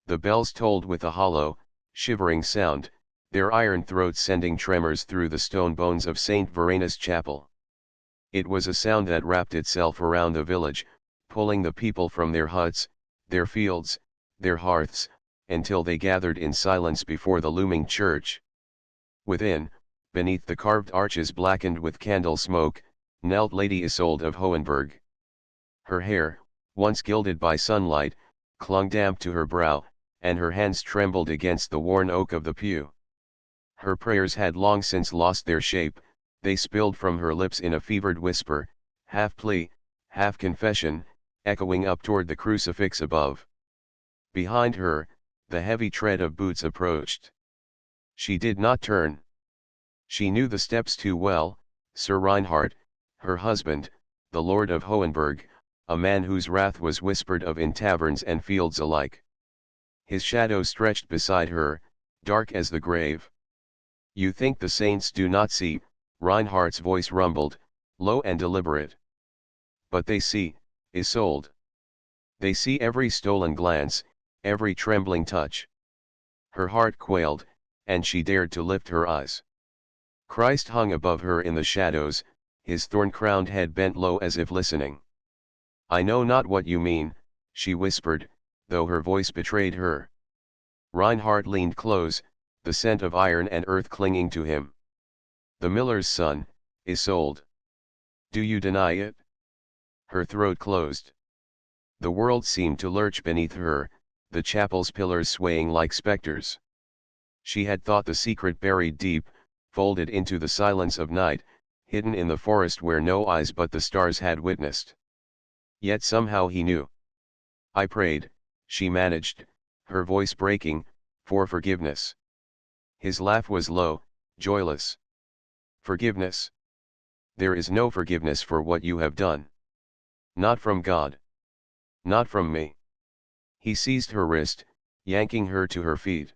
The bells tolled with a hollow, shivering sound, their iron throats sending tremors through the stone bones of St. Verena's chapel. It was a sound that wrapped itself around the village, pulling the people from their huts, their fields, their hearths, until they gathered in silence before the looming church. Within, beneath the carved arches blackened with candle smoke, knelt Lady Isolde of Hohenberg. Her hair, once gilded by sunlight, clung damp to her brow, and her hands trembled against the worn oak of the pew. Her prayers had long since lost their shape, they spilled from her lips in a fevered whisper, half plea, half confession, echoing up toward the crucifix above. Behind her, the heavy tread of boots approached. She did not turn. She knew the steps too well. Sir Reinhardt, her husband, the Lord of Hohenberg, a man whose wrath was whispered of in taverns and fields alike. His shadow stretched beside her, dark as the grave. "You think the saints do not see," Reinhardt's voice rumbled, low and deliberate. "But they see, Isolde. They see every stolen glance, every trembling touch." Her heart quailed, and she dared to lift her eyes. Christ hung above her in the shadows, his thorn-crowned head bent low as if listening. "I know not what you mean," she whispered, though her voice betrayed her. Reinhardt leaned close, the scent of iron and earth clinging to him. "The miller's son, Isolde. Do you deny it?" Her throat closed. The world seemed to lurch beneath her, the chapel's pillars swaying like specters. She had thought the secret buried deep, folded into the silence of night, hidden in the forest where no eyes but the stars had witnessed. Yet somehow he knew. "I prayed," she managed, her voice breaking, "for forgiveness." His laugh was low, joyless. "Forgiveness? There is no forgiveness for what you have done. Not from God. Not from me." He seized her wrist, yanking her to her feet.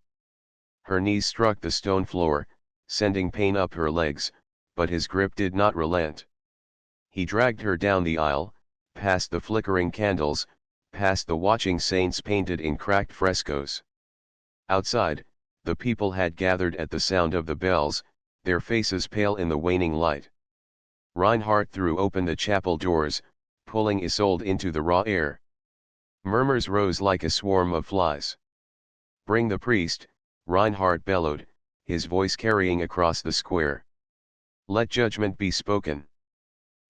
Her knees struck the stone floor, sending pain up her legs, but his grip did not relent. He dragged her down the aisle, past the flickering candles, past the watching saints painted in cracked frescoes. Outside, the people had gathered at the sound of the bells, their faces pale in the waning light. Reinhardt threw open the chapel doors, pulling Isolde into the raw air. Murmurs rose like a swarm of flies. "Bring the priest," Reinhardt bellowed, his voice carrying across the square. "Let judgment be spoken."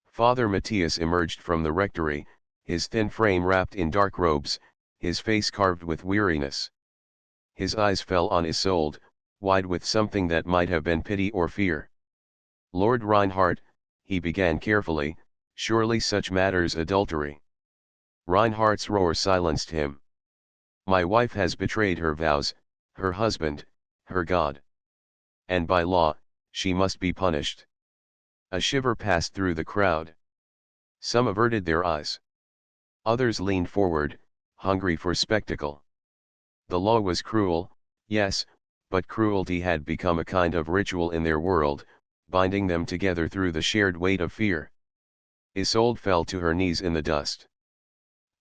Father Matthias emerged from the rectory, his thin frame wrapped in dark robes, his face carved with weariness. His eyes fell on Isolde, wide with something that might have been pity or fear. "Lord Reinhardt," he began carefully, "surely such matters adultery." Reinhardt's roar silenced him. "My wife has betrayed her vows, her husband, her God. And by law, she must be punished." A shiver passed through the crowd. Some averted their eyes. Others leaned forward, hungry for spectacle. The law was cruel, yes, but cruelty had become a kind of ritual in their world, binding them together through the shared weight of fear. Isolde fell to her knees in the dust.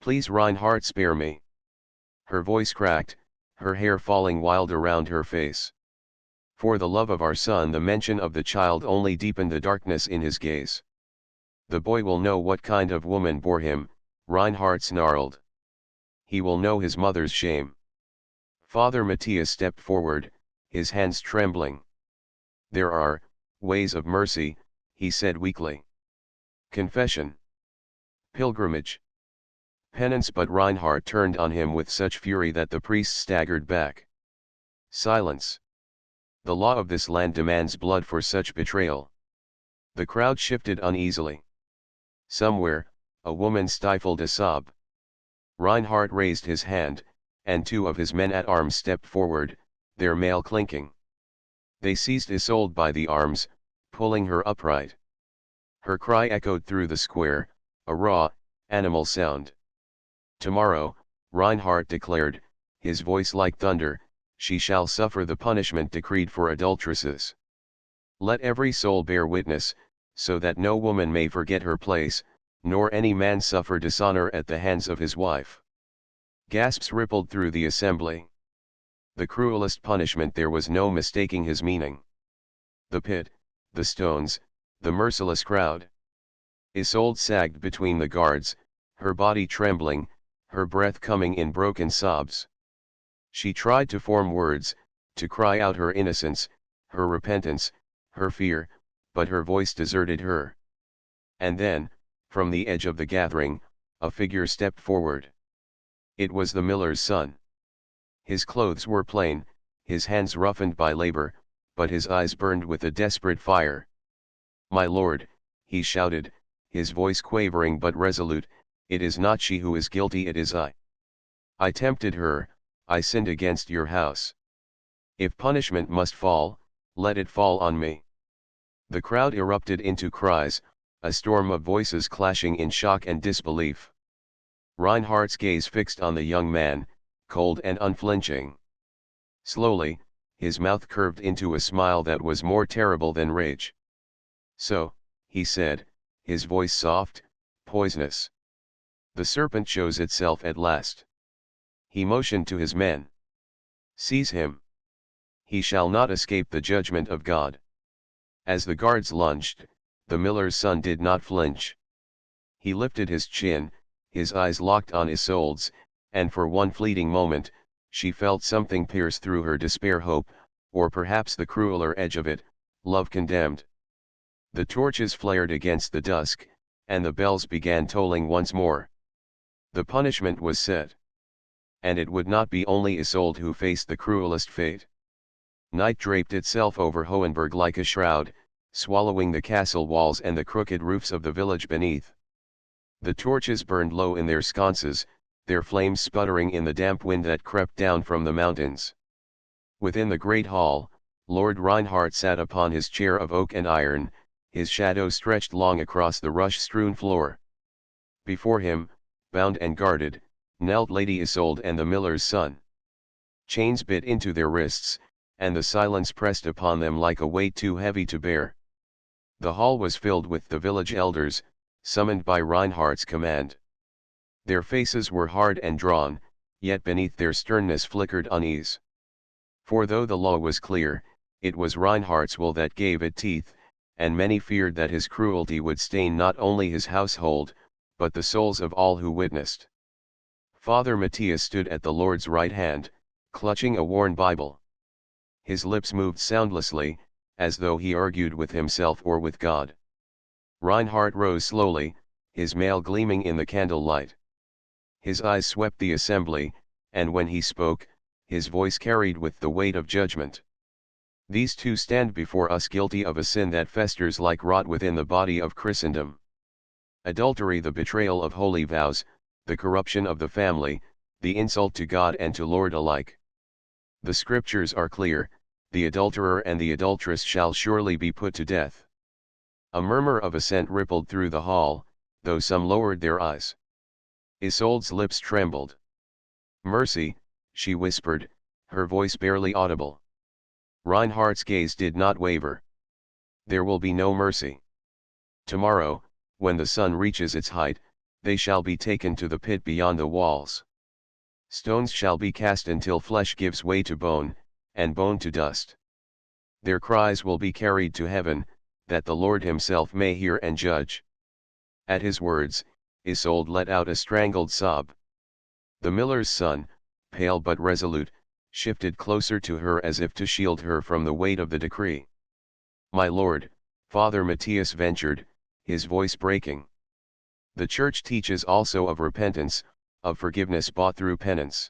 "Please Reinhardt, spare me." Her voice cracked, her hair falling wild around her face. "For the love of our son." The mention of the child only deepened the darkness in his gaze. "The boy will know what kind of woman bore him," Reinhardt snarled. "He will know his mother's shame." Father Matthias stepped forward, his hands trembling. "There are ways of mercy," he said weakly. "Confession. Pilgrimage. Penance." But Reinhardt turned on him with such fury that the priest staggered back. "Silence. The law of this land demands blood for such betrayal." The crowd shifted uneasily. Somewhere, a woman stifled a sob. Reinhardt raised his hand, and two of his men-at-arms stepped forward, their mail clinking. They seized Isolde by the arms, pulling her upright. Her cry echoed through the square, a raw, animal sound. "Tomorrow," Reinhardt declared, his voice like thunder, "she shall suffer the punishment decreed for adulteresses. Let every soul bear witness, so that no woman may forget her place, nor any man suffer dishonor at the hands of his wife." Gasps rippled through the assembly. The cruelest punishment, there was no mistaking his meaning. The pit, the stones, the merciless crowd. Isolde sagged between the guards, her body trembling, her breath coming in broken sobs. She tried to form words, to cry out her innocence, her repentance, her fear, but her voice deserted her. And then, from the edge of the gathering, a figure stepped forward. It was the miller's son. His clothes were plain, his hands roughened by labor, but his eyes burned with a desperate fire. "My lord," he shouted, his voice quavering but resolute, "it is not she who is guilty, it is I. I tempted her, I sinned against your house. If punishment must fall, let it fall on me." The crowd erupted into cries, a storm of voices clashing in shock and disbelief. Reinhardt's gaze fixed on the young man, cold and unflinching. Slowly, his mouth curved into a smile that was more terrible than rage. "So," he said, his voice soft, poisonous. "The serpent shows itself at last." He motioned to his men. "Seize him. He shall not escape the judgment of God." As the guards lunged, the miller's son did not flinch. He lifted his chin, his eyes locked on Isolde's, and for one fleeting moment, she felt something pierce through her despair, hope, or perhaps the crueler edge of it, love condemned. The torches flared against the dusk, and the bells began tolling once more. The punishment was set. And it would not be only Isolde who faced the cruelest fate. Night draped itself over Hohenberg like a shroud, swallowing the castle walls and the crooked roofs of the village beneath. The torches burned low in their sconces, their flames sputtering in the damp wind that crept down from the mountains. Within the great hall, Lord Reinhardt sat upon his chair of oak and iron, his shadow stretched long across the rush-strewn floor. Before him, bound and guarded, knelt Lady Isolde and the miller's son. Chains bit into their wrists, and the silence pressed upon them like a weight too heavy to bear. The hall was filled with the village elders, summoned by Reinhardt's command. Their faces were hard and drawn, yet beneath their sternness flickered unease. For though the law was clear, it was Reinhardt's will that gave it teeth, and many feared that his cruelty would stain not only his household, but the souls of all who witnessed. Father Matthias stood at the Lord's right hand, clutching a worn Bible. His lips moved soundlessly, as though he argued with himself or with God. Reinhardt rose slowly, his mail gleaming in the candlelight. His eyes swept the assembly, and when he spoke, his voice carried with the weight of judgment. "These two stand before us guilty of a sin that festers like rot within the body of Christendom. Adultery, the betrayal of holy vows, the corruption of the family, the insult to God and to Lord alike. The scriptures are clear, the adulterer and the adulteress shall surely be put to death." A murmur of assent rippled through the hall, though some lowered their eyes. Isolde's lips trembled. "Mercy," she whispered, her voice barely audible. Reinhardt's gaze did not waver. "There will be no mercy. Tomorrow, when the sun reaches its height, they shall be taken to the pit beyond the walls. Stones shall be cast until flesh gives way to bone, and bone to dust. Their cries will be carried to heaven, that the Lord himself may hear and judge." At his words, Isolde let out a strangled sob. The miller's son, pale but resolute, shifted closer to her as if to shield her from the weight of the decree. "My lord," Father Matthias ventured, his voice breaking. "The Church teaches also of repentance, of forgiveness bought through penance.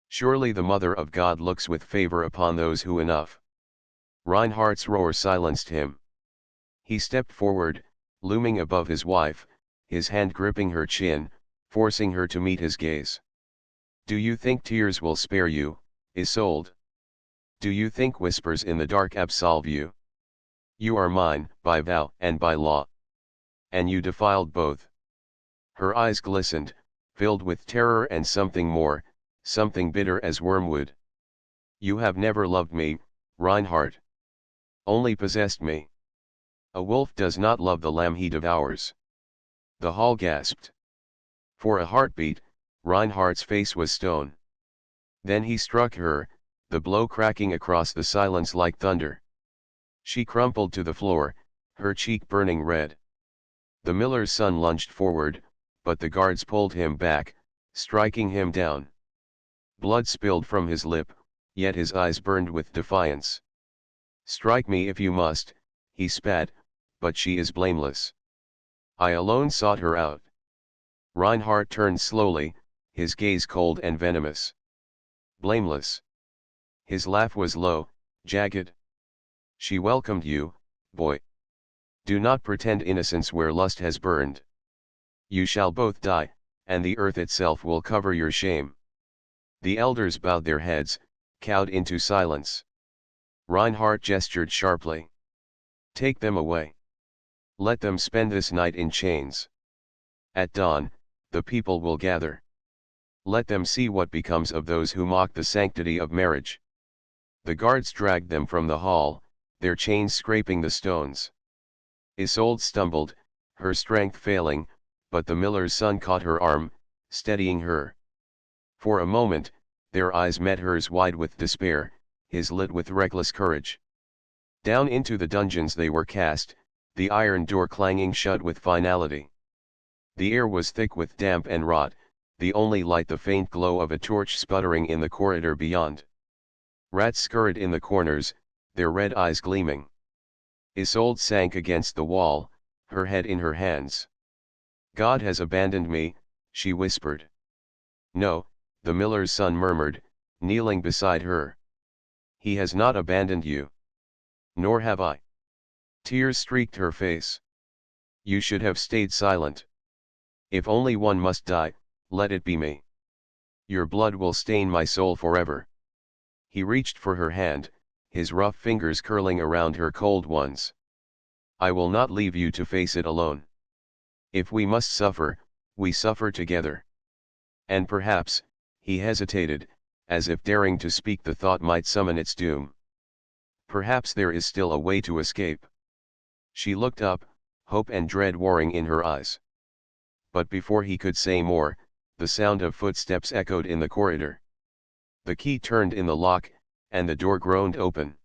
Surely the Mother of God looks with favor upon those who enough." Reinhardt's roar silenced him. He stepped forward, looming above his wife, his hand gripping her chin, forcing her to meet his gaze. "Do you think tears will spare you, Isolde? Do you think whispers in the dark absolve you? You are mine, by vow and by law. And you defiled both." Her eyes glistened, filled with terror and something more, something bitter as wormwood. "You have never loved me, Reinhardt. Only possessed me. A wolf does not love the lamb he devours." The hall gasped. For a heartbeat, Reinhardt's face was stone. Then he struck her, the blow cracking across the silence like thunder. She crumpled to the floor, her cheek burning red. The miller's son lunged forward, but the guards pulled him back, striking him down. Blood spilled from his lip, yet his eyes burned with defiance. "Strike me if you must," he spat, "but she is blameless. I alone sought her out." Reinhardt turned slowly, his gaze cold and venomous. "Blameless." His laugh was low, jagged. "She welcomed you, boy. Do not pretend innocence where lust has burned. You shall both die, and the earth itself will cover your shame." The elders bowed their heads, cowed into silence. Reinhardt gestured sharply. "Take them away. Let them spend this night in chains. At dawn, the people will gather. Let them see what becomes of those who mock the sanctity of marriage." The guards dragged them from the hall, their chains scraping the stones. Isolde stumbled, her strength failing, but the miller's son caught her arm, steadying her. For a moment, their eyes met hers wide with despair, his lit with reckless courage. Down into the dungeons they were cast, the iron door clanging shut with finality. The air was thick with damp and rot, the only light the faint glow of a torch sputtering in the corridor beyond. Rats scurried in the corners, their red eyes gleaming. Isolde sank against the wall, her head in her hands. "God has abandoned me," she whispered. "No," the miller's son murmured, kneeling beside her. "He has not abandoned you. Nor have I." Tears streaked her face. "You should have stayed silent. If only one must die, let it be me. Your blood will stain my soul forever." He reached for her hand, his rough fingers curling around her cold ones. "I will not leave you to face it alone. If we must suffer, we suffer together." And perhaps, he hesitated, as if daring to speak the thought might summon its doom. "Perhaps there is still a way to escape." She looked up, hope and dread warring in her eyes. But before he could say more, the sound of footsteps echoed in the corridor. The key turned in the lock, and the door groaned open.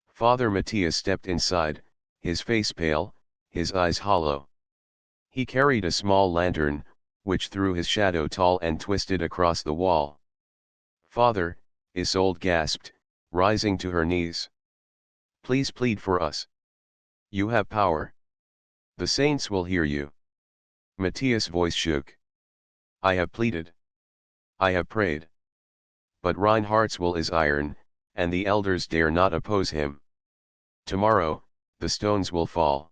Father Matthias stepped inside, his face pale, his eyes hollow. He carried a small lantern, which threw his shadow tall and twisted across the wall. "Father," Isolde gasped, rising to her knees. "Please plead for us. You have power. The saints will hear you." Matthias' voice shook. "I have pleaded. I have prayed. But Reinhardt's will is iron, and the elders dare not oppose him. Tomorrow, the stones will fall."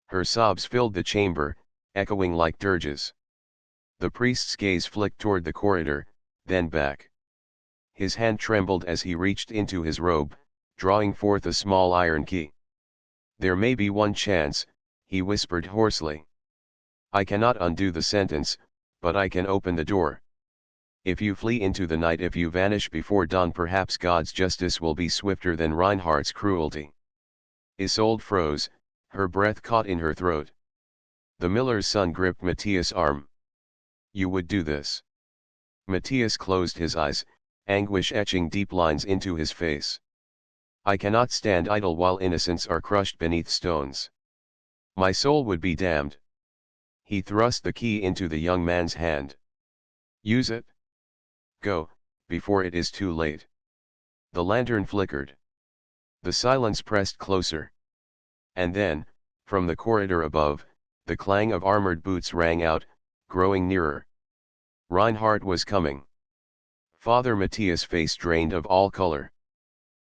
Her sobs filled the chamber, echoing like dirges. The priest's gaze flicked toward the corridor, then back. His hand trembled as he reached into his robe, drawing forth a small iron key. "There may be one chance," he whispered hoarsely. "I cannot undo the sentence, but I can open the door. If you flee into the night, if you vanish before dawn, perhaps God's justice will be swifter than Reinhardt's cruelty." Isolde froze, her breath caught in her throat. The miller's son gripped Matthias' arm. "You would do this?" Matthias closed his eyes, anguish etching deep lines into his face. "I cannot stand idle while innocents are crushed beneath stones. My soul would be damned." He thrust the key into the young man's hand. "Use it. Go, before it is too late." The lantern flickered. The silence pressed closer. And then, from the corridor above, the clang of armored boots rang out, growing nearer. Reinhardt was coming. Father Matthias' face drained of all color.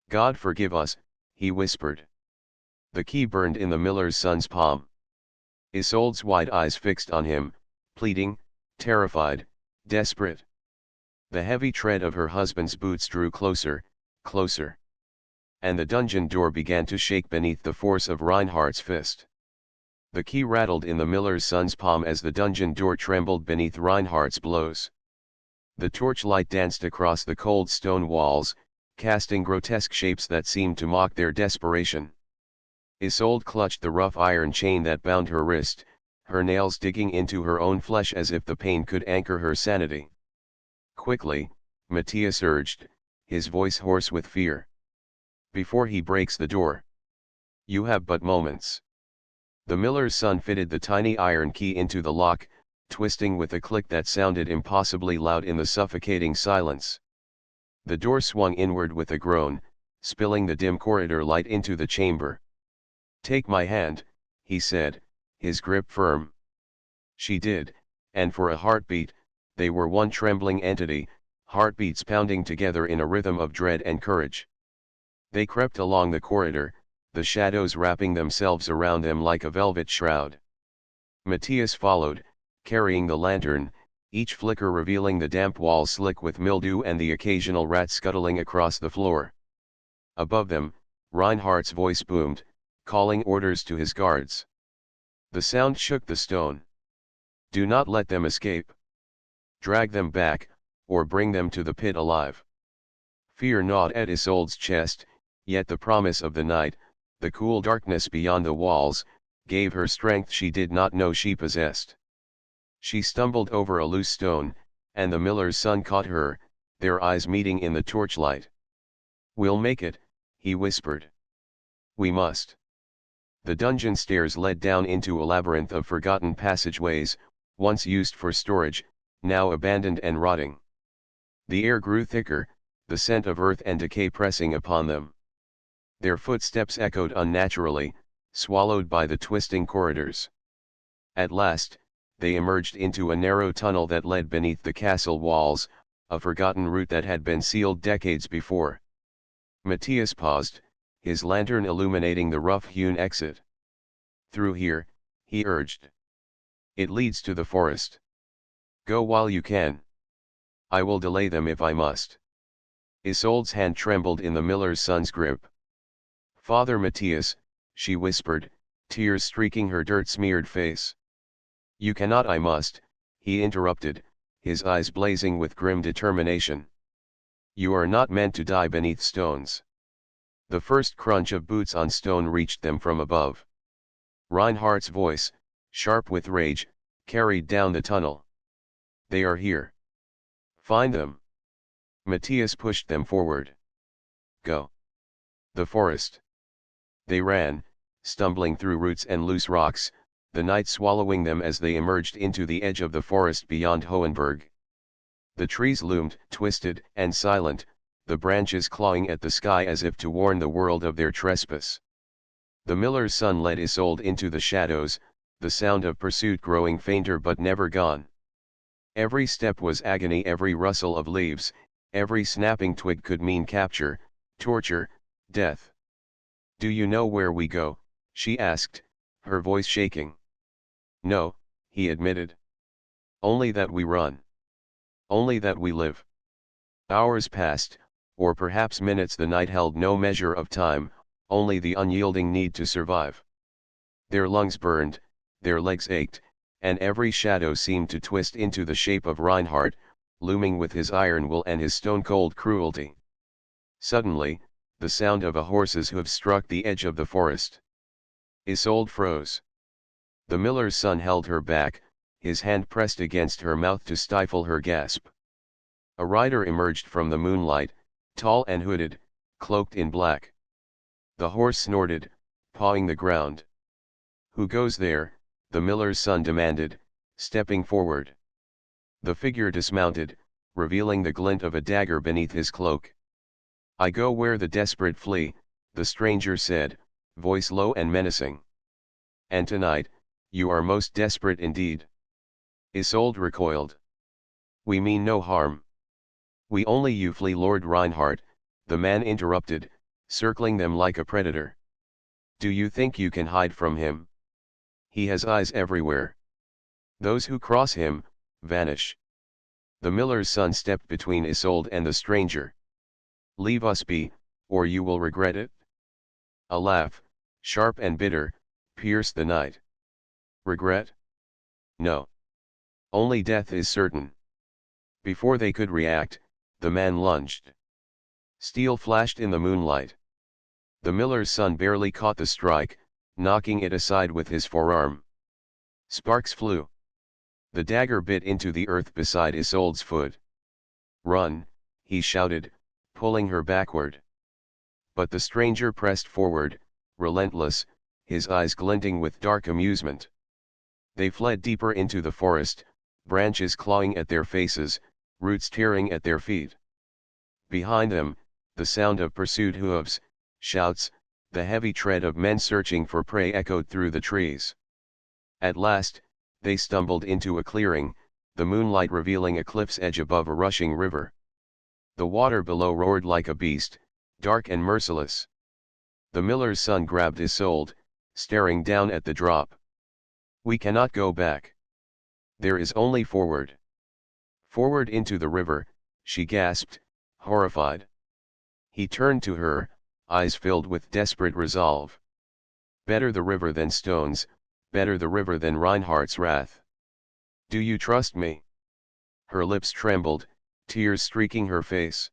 "God forgive us," he whispered. The key burned in the miller's son's palm. Isolde's wide eyes fixed on him, pleading, terrified, desperate. The heavy tread of her husband's boots drew closer, closer. And the dungeon door began to shake beneath the force of Reinhardt's fist. The key rattled in the miller's son's palm as the dungeon door trembled beneath Reinhardt's blows. The torchlight danced across the cold stone walls, casting grotesque shapes that seemed to mock their desperation. Isolde clutched the rough iron chain that bound her wrist, her nails digging into her own flesh as if the pain could anchor her sanity. "Quickly," Matthias urged, his voice hoarse with fear. "Before he breaks the door. You have but moments." The miller's son fitted the tiny iron key into the lock, twisting with a click that sounded impossibly loud in the suffocating silence. The door swung inward with a groan, spilling the dim corridor light into the chamber. "Take my hand," he said, his grip firm. She did, and for a heartbeat, they were one trembling entity, heartbeats pounding together in a rhythm of dread and courage. They crept along the corridor, the shadows wrapping themselves around them like a velvet shroud. Matthias followed, carrying the lantern, each flicker revealing the damp walls slick with mildew and the occasional rat scuttling across the floor. Above them, Reinhardt's voice boomed, calling orders to his guards. The sound shook the stone. "Do not let them escape. Drag them back, or bring them to the pit alive." Fear gnawed at Isolde's chest, yet the promise of the night, the cool darkness beyond the walls, gave her strength she did not know she possessed. She stumbled over a loose stone, and the miller's son caught her, their eyes meeting in the torchlight. "We'll make it," he whispered. "We must." The dungeon stairs led down into a labyrinth of forgotten passageways, once used for storage, now abandoned and rotting. The air grew thicker, the scent of earth and decay pressing upon them. Their footsteps echoed unnaturally, swallowed by the twisting corridors. At last, they emerged into a narrow tunnel that led beneath the castle walls, a forgotten route that had been sealed decades before. Matthias paused, his lantern illuminating the rough-hewn exit. "Through here," he urged. "It leads to the forest. Go while you can. I will delay them if I must." Isolde's hand trembled in the miller's son's grip. "Father Matthias," she whispered, tears streaking her dirt-smeared face. "You cannot, I must," he interrupted, his eyes blazing with grim determination. "You are not meant to die beneath stones." The first crunch of boots on stone reached them from above. Reinhardt's voice, sharp with rage, carried down the tunnel. "They are here. Find them." Matthias pushed them forward. "Go." The forest. They ran, stumbling through roots and loose rocks, the night swallowing them as they emerged into the edge of the forest beyond Hohenberg. The trees loomed, twisted and silent, the branches clawing at the sky as if to warn the world of their trespass. The miller's son led Isolde into the shadows, the sound of pursuit growing fainter but never gone. Every step was agony, every rustle of leaves, every snapping twig could mean capture, torture, death. "Do you know where we go?" she asked, her voice shaking. "No," he admitted. "Only that we run. Only that we live." Hours passed, or perhaps minutes. The night held no measure of time, only the unyielding need to survive. Their lungs burned, their legs ached, and every shadow seemed to twist into the shape of Reinhardt, looming with his iron will and his stone-cold cruelty. Suddenly, the sound of a horse's hooves struck the edge of the forest. Isolde froze. The miller's son held her back, his hand pressed against her mouth to stifle her gasp. A rider emerged from the moonlight, tall and hooded, cloaked in black. The horse snorted, pawing the ground. "Who goes there?" the miller's son demanded, stepping forward. The figure dismounted, revealing the glint of a dagger beneath his cloak. "I go where the desperate flee," the stranger said, voice low and menacing. "And tonight, you are most desperate indeed." Isolde recoiled. "We mean no harm. We only you flee." "Lord Reinhardt," the man interrupted, circling them like a predator. "Do you think you can hide from him? He has eyes everywhere. Those who cross him, vanish." The miller's son stepped between Isolde and the stranger. "Leave us be, or you will regret it." A laugh, sharp and bitter, pierced the night. "Regret? No. Only death is certain." Before they could react, the man lunged. Steel flashed in the moonlight. The miller's son barely caught the strike, knocking it aside with his forearm. Sparks flew. The dagger bit into the earth beside Isolde's foot. "Run," he shouted, pulling her backward. But the stranger pressed forward, relentless, his eyes glinting with dark amusement. They fled deeper into the forest, branches clawing at their faces, roots tearing at their feet. Behind them, the sound of pursued hooves, shouts, the heavy tread of men searching for prey echoed through the trees. At last, they stumbled into a clearing, the moonlight revealing a cliff's edge above a rushing river. The water below roared like a beast, dark and merciless. The miller's son grabbed Isolde, staring down at the drop. "We cannot go back. There is only forward." "Forward into the river," she gasped, horrified. He turned to her, eyes filled with desperate resolve. "Better the river than stones, better the river than Reinhardt's wrath. Do you trust me?" Her lips trembled, tears streaking her face.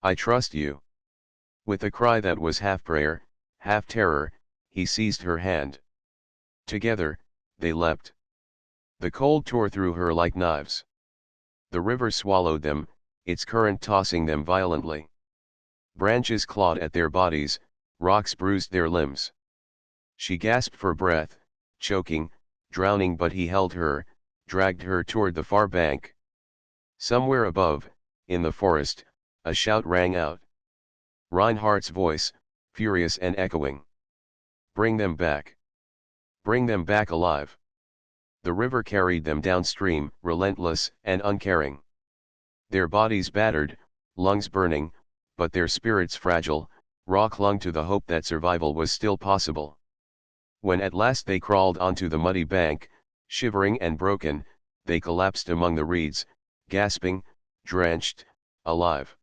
I trust you." With a cry that was half prayer, half terror, he seized her hand. Together, they leapt. The cold tore through her like knives. The river swallowed them, its current tossing them violently. Branches clawed at their bodies, rocks bruised their limbs. She gasped for breath, choking, drowning, but he held her, dragged her toward the far bank. Somewhere above, in the forest, a shout rang out. Reinhardt's voice, furious and echoing. "Bring them back! Bring them back alive!" The river carried them downstream, relentless and uncaring. Their bodies battered, lungs burning, but their spirits fragile, Raw clung to the hope that survival was still possible. When at last they crawled onto the muddy bank, shivering and broken, they collapsed among the reeds, gasping, drenched, alive.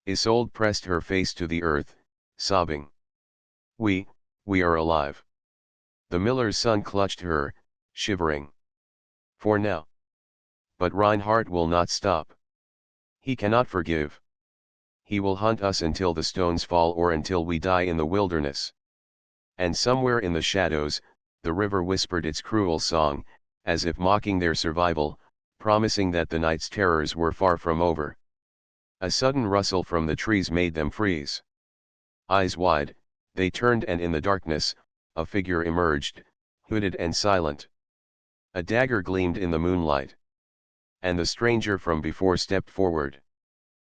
Isolde pressed her face to the earth, sobbing. We are alive." The miller's son clutched her, shivering. "For now. But Reinhardt will not stop. He cannot forgive. He will hunt us until the stones fall or until we die in the wilderness." And somewhere in the shadows, the river whispered its cruel song, as if mocking their survival, promising that the night's terrors were far from over. A sudden rustle from the trees made them freeze. Eyes wide, they turned, and in the darkness, a figure emerged, hooded and silent. A dagger gleamed in the moonlight. And the stranger from before stepped forward.